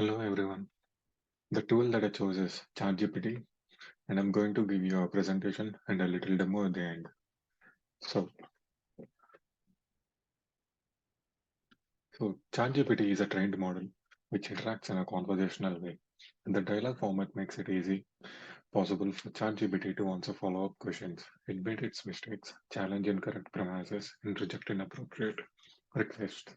Hello everyone. The tool that I chose is ChatGPT, and I'm going to give you a presentation and a little demo at the end. So, so ChatGPT is a trained model which interacts in a conversational way. And the dialogue format makes it easy possible for ChatGPT to answer follow-up questions, admit its mistakes, challenge incorrect premises, and reject inappropriate requests.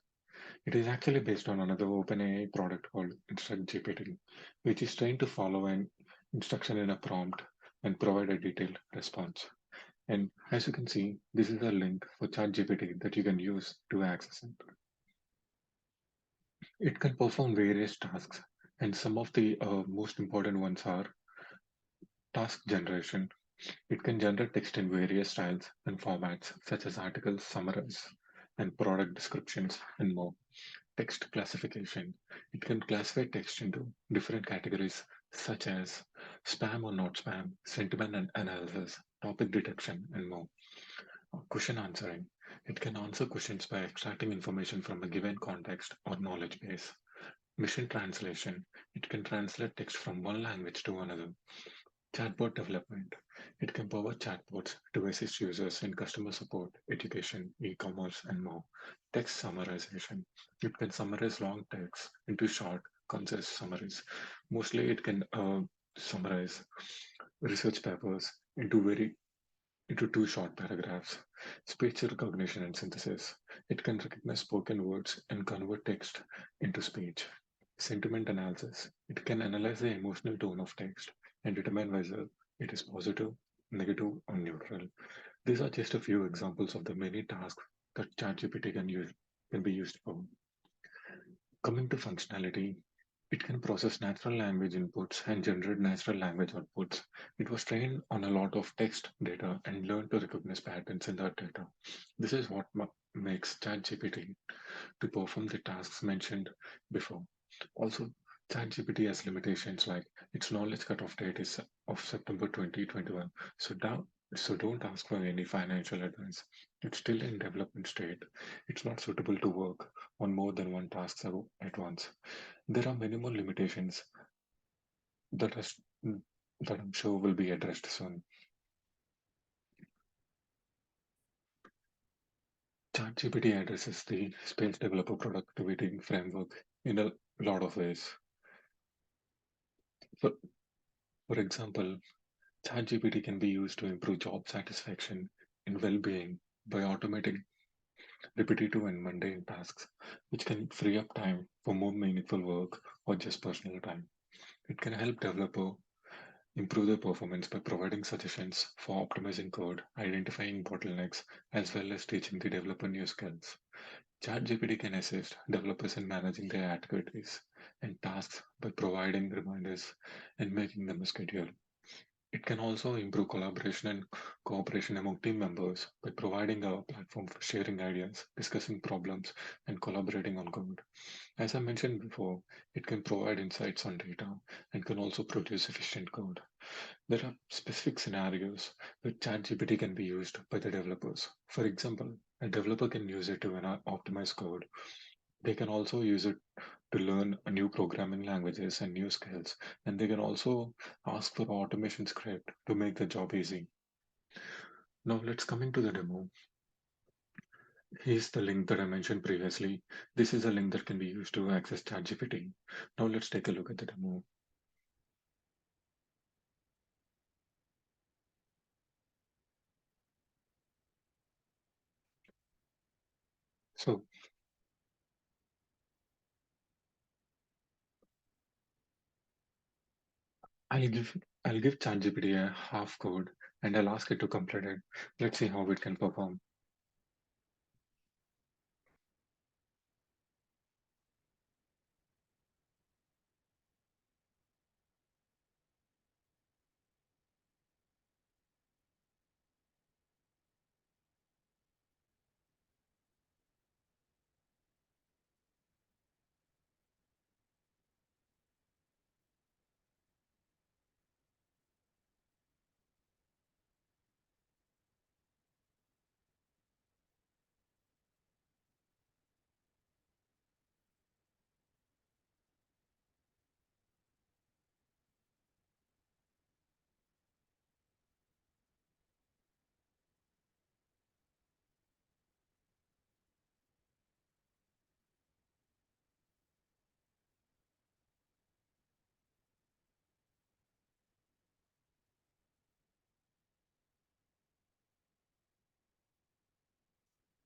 It is actually based on another OpenAI product called InstructGPT, which is trained to follow an instruction in a prompt and provide a detailed response. And as you can see, this is a link for ChatGPT that you can use to access it. It can perform various tasks, and some of the most important ones are task generation. It can generate text in various styles and formats, such as articles, summaries, and product descriptions, and more. Text classification. It can classify text into different categories such as spam or not spam, sentiment and analysis, topic detection, and more. Question answering. It can answer questions by extracting information from a given context or knowledge base. Machine translation. It can translate text from one language to another. Chatbot development. It can power chatbots to assist users in customer support, education, e-commerce, and more. Text summarization. It can summarize long text into short, concise summaries. Mostly, it can summarize research papers into two short paragraphs. Speech recognition and synthesis. It can recognize spoken words and convert text into speech. Sentiment analysis. It can analyze the emotional tone of text and determine whether it is positive, negative, or neutral. These are just a few examples of the many tasks that ChatGPT can be used for. Coming to functionality, it can process natural language inputs and generate natural language outputs. It was trained on a lot of text data and learned to recognize patterns in that data. This is what makes ChatGPT to perform the tasks mentioned before. Also, ChatGPT has limitations like its knowledge cutoff date is of September 2021. So don't ask for any financial advice. It's still in development state. It's not suitable to work on more than one task at once. There are many more limitations that, is, that I'm sure will be addressed soon. ChatGPT addresses the space developer productivity framework in a lot of ways. For, for example, ChatGPT can be used to improve job satisfaction and well-being by automating repetitive and mundane tasks, which can free up time for more meaningful work or just personal time. It can help developer improve their performance by providing suggestions for optimizing code, identifying bottlenecks, as well as teaching the developer new skills. ChatGPT can assist developers in managing their activities and tasks by providing reminders and making them a schedule. It can also improve collaboration and cooperation among team members by providing a platform for sharing ideas, discussing problems, and collaborating on code. As I mentioned before, it can provide insights on data and can also produce efficient code. There are specific scenarios where ChatGPT can be used by the developers. For example, a developer can use it to optimize code. They can also use it to learn new programming languages and new skills. And they can also ask for automation script to make the job easy. Now let's come into the demo. Here's the link that I mentioned previously. This is a link that can be used to access ChatGPT. Now let's take a look at the demo. So I'll give I'll give ChatGPT a half code and I'll ask it to complete it. Let's see how it can perform.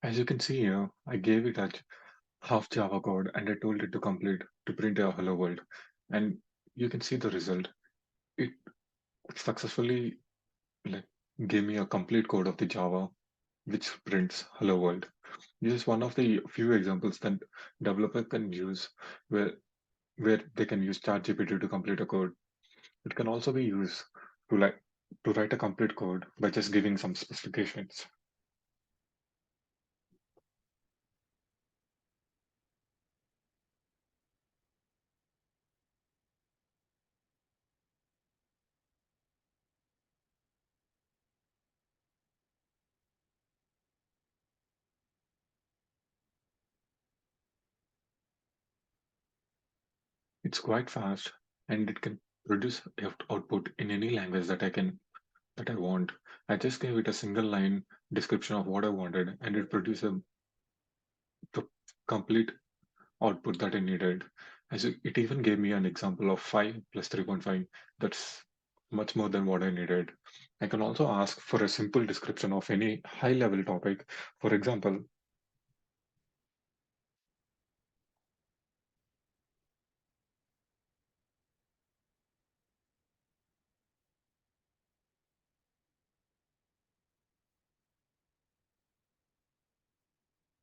As you can see here, I gave it a half Java code and I told it to complete to print a hello world. And you can see the result. It successfully like gave me a complete code of the Java which prints hello world. This is one of the few examples that developer can use where they can use ChatGPT to complete a code. It can also be used to like to write a complete code by just giving some specifications. It's quite fast and it can produce output in any language that I want. I just gave it a single line description of what I wanted and it produced the complete output that I needed. It even gave me an example of 5 plus 3.5. That's much more than what I needed. I can also ask for a simple description of any high level topic. For example,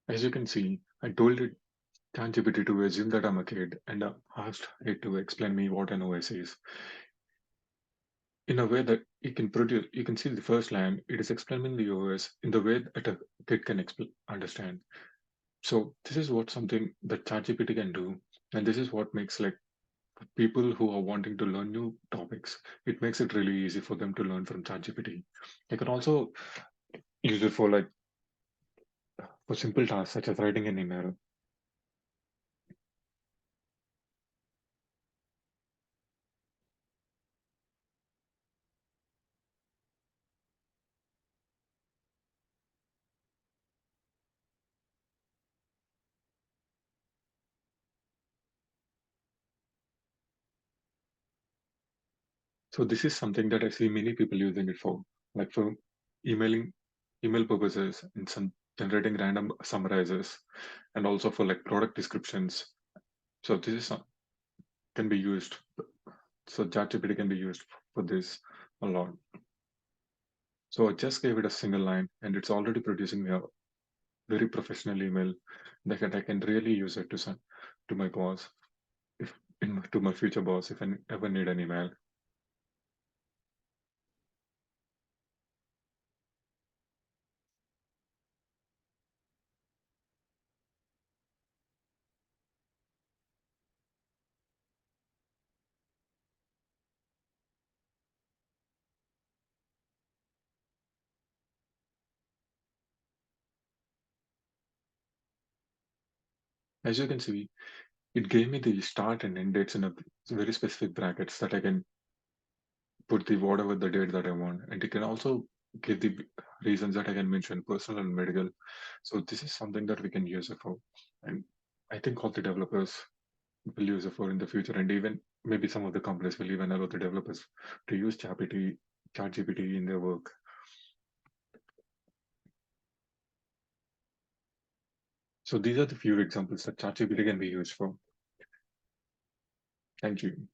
as you can see, I told it ChatGPT to assume that I'm a kid and asked it to explain me what an OS is in a way that it can produce. You can see the first line, it is explaining the OS in the way that a kid can understand. So this is what something that ChatGPT can do, and this is what makes like people who are wanting to learn new topics. It makes it really easy for them to learn from ChatGPT. You can also use it for simple tasks such as writing an email. So this is something that I see many people using it for, like for emailing, email purposes, and some generating random summarizes, and also for like product descriptions. So this is can be used. So ChatGPT can be used for this a lot. So I just gave it a single line, and it's already producing me a very professional email that I can really use it to send to my boss, if to my future boss, if I ever need an email. As you can see, it gave me the start and end dates in a very specific brackets that I can put the whatever the date that I want, and it can also give the reasons that I can mention, personal and medical. So this is something that we can use it for, and I think all the developers will use it for in the future, and even maybe some of the companies will even allow the developers to use ChatGPT in their work. So these are the few examples that ChatGPT can be used for. Thank you.